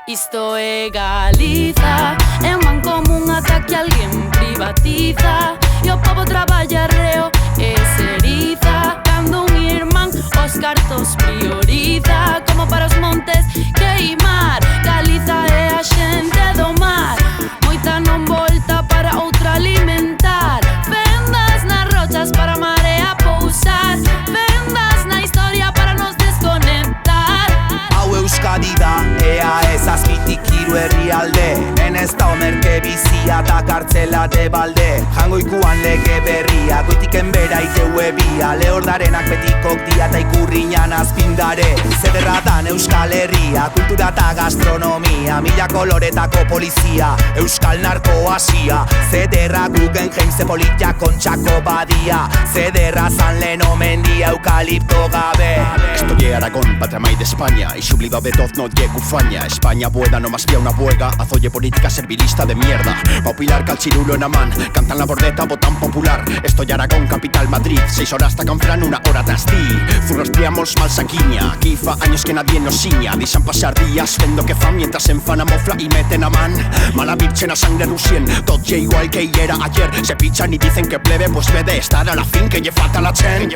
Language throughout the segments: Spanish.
Isto é Galiza, é un común ata que alguén privatiza e o povo traballa reo e se eriza. Cando un irmán os cartos prioriza, como para os montes queimar. Galiza é a xente do mar, moita non volta para outra alimentar. Vendas nas rochas para a marea pousar, vendas na historia para nos desconectar. Hau Euskadi da, ea ez azpitik hiru herrialde. Enez da omerke bizia eta kartzela de balde. Jangoikuan lege berria, goitiken bera iteue bia. Lehordarenak betikok dia eta ikurriñan azpindare. Zederra dan Euskal Herria, kultura eta gastronomia. Mila koloretako polizia, Euskal narkoasia. Zederra gugen jeimze politia kontxako badia. Zederra zan leno mendia eukalipto gabe. Estoy Aragón, patria maíz de España, y su obligado de toz no llegue ufaña. España buena, no más vía una huelga, azoye política servilista de mierda. Paupilar calchirulo en Amán, cantan la bordeta, votan popular. Estoy Aragón, capital Madrid, 6 horas hasta Canfrán, 1 hora tras ti. Zurros triamos mal saquiña, aquí fa años que nadie nos ciña. Disan pasar días, fendo que fan mientras enfana mofla y meten a man. Mala virgen a sangre rusien, tot ya igual que era ayer. Se pichan y dicen que plebe, pues ve de estar a la fin, que lle falta la chen.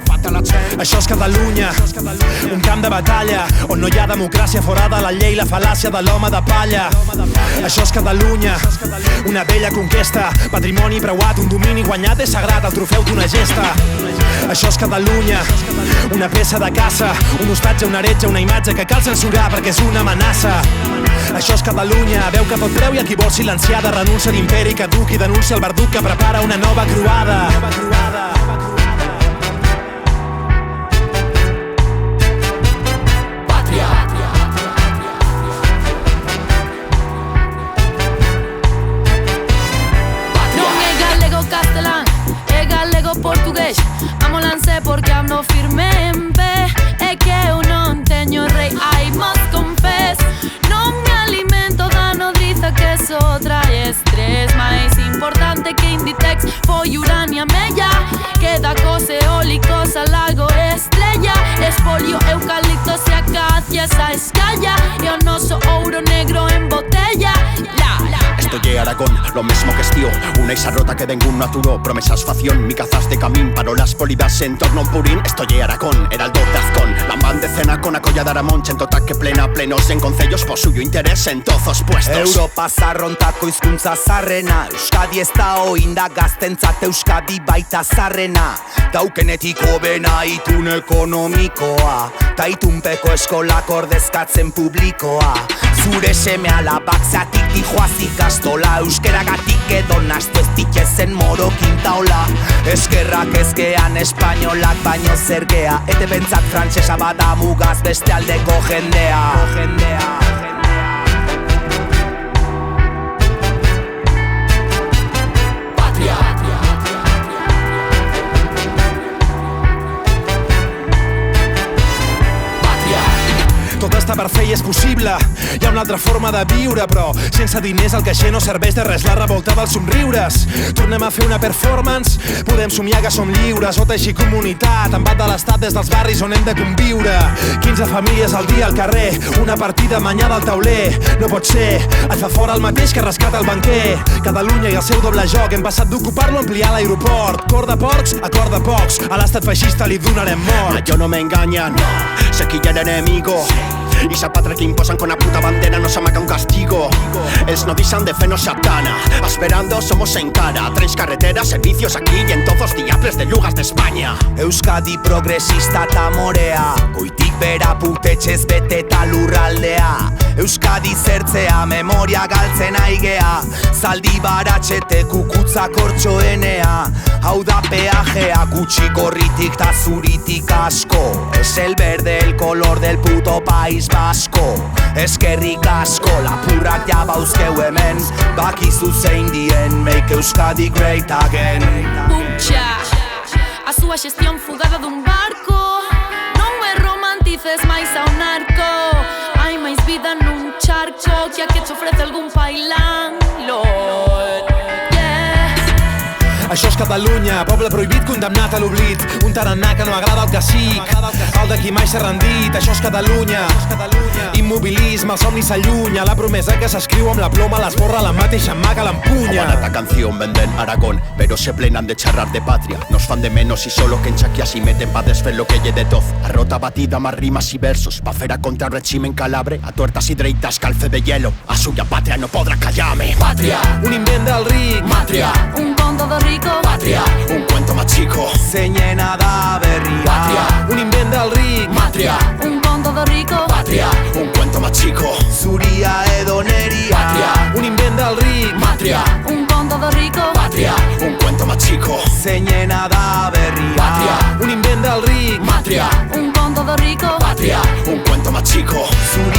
Això és Catalunya, un camp de batalla on no hi ha democràcia fora de la llei, la fal·làcia de l'home de palla. Això és Catalunya, una vella conquesta, patrimoni preuat, un domini guanyat és sagrat, el trofeu d'una gesta. Això és Catalunya, una peça de caça, un hostatge, una heretge, una imatge que cal censurar perquè és una amenaça. Això és Catalunya, veu que tot preu i a qui vol silenciar de renúncia d'imperi caduc i denuncia el verduc que prepara una nova croada. Castelán, e galego portugués. Amolanse porque ando firme en pé. É que eu non teño rei, I must confess. Non me alimento da nodriza que só trae estrés. Mais importante que Inditex foi Urania Mella. Queda cos eólicos a lago estrella. Espolio, eucaliptos e acacias a escalla. E o noso ouro negro en botella. Estoy Aragón, lo mismo que estío, una isa rota que ningún naturó. Promesas facción, mi cazas de camín, parolas polidas en torno a un purín. Estoy Aragón, heraldo de Azcón, la man de cena con acolla de Aramón. Chentotaque plena, plenos en concellos, por suyo interés en tozos puestos. Europa zarrontako hizkuntza zarrena, Euskadi ez da oinda gaztentzat Euskadi baita zarrena. Daukenetik hobena itun ekonomikoa, ta itunpeko eskolak ordezkatzen publikoa. Zure seme alabak zatik dijoaz ikastola, euskeragatik edo nastu ez ditezen morokin taula. Eskerrak ezkean espainolak baino zergea, ete bentzat frantsesa bada mugaz beste aldeko jendea. Tot està per fer i és possible. Hi ha una altra forma de viure, però sense diners el caixer no serveix de res, la revolta dels somriures. Tornem a fer una performance, podem somiar que som lliures o teixir comunitat, embat de l'estat des dels barris on hem de conviure. 15 famílies al dia al carrer, una partida manyada al tauler. No pot ser, et fa fora el mateix que rescata el banquer. Catalunya i el seu doble joc, hem passat d'ocupar-lo a ampliar l'aeroport. Cor de porcs a cor de pocs, a l'estat feixista li donarem mort. Yo no me engañan, sé que ya el enemigo. I sa patra que imposan con la puta bandera nos amaga un castigo. Els no dicen de fe no satana, esperando somos en cara. Traes carreteras, servicios aquí y en todos diables de lugas de España. Euskadi progresista ta morea, goitik bera putetxez bete ta lurraldea. Euskadi zertzea, memoria galtzen aigea, zaldi baratxete kukutza kortxoenea. Hau da peajea, gutxi gorritik ta zuritik asko. Es el verde el color del puto país vasco. Eskerrik asko, lapurrak jabauzkeu hemen, bakizu zein dien, make Euskadi great again. Pucha, a súa xestión fugada dun barco. Non me romantices máis a un narco. Hai máis vida nun charco que a que te ofrece algún pailán, Lord. Això és Catalunya, poble prohibit condemnat a l'oblit, un tarannà que no agrada al cacic, el de qui mai s'ha rendit. Això és Catalunya, immobilisme, el somni s'allunya, la promesa que s'escriu amb la ploma l'esborra la mateixa mà que l'empunya. Aguanta canción venden Aragón, pero se plenan de charrar de patria. Nos fan de menos y solo que en chaquias y meten pa desfer lo que lle de toz. A rota batida más rimas y versos, pa fer a contra el régimen calabre, a tuertas y dreitas calce de hielo. A suya patria no podrá callarme. Patria, un invent del ric, Matria, un conto de rico. Patria, un cuento más chico. Se llena da berria. Patria, un invent del ric, Matria, Un conto de rico. Patria, un cuento más chico. Zuria edo neria. Patria, un invent del ric, Matria, Un conto de rico. Patria, un cuento más chico. Se llena da berria. Patria, un invent del ric, Matria, Un conto de rico. Patria, un cuento más chico. Zuria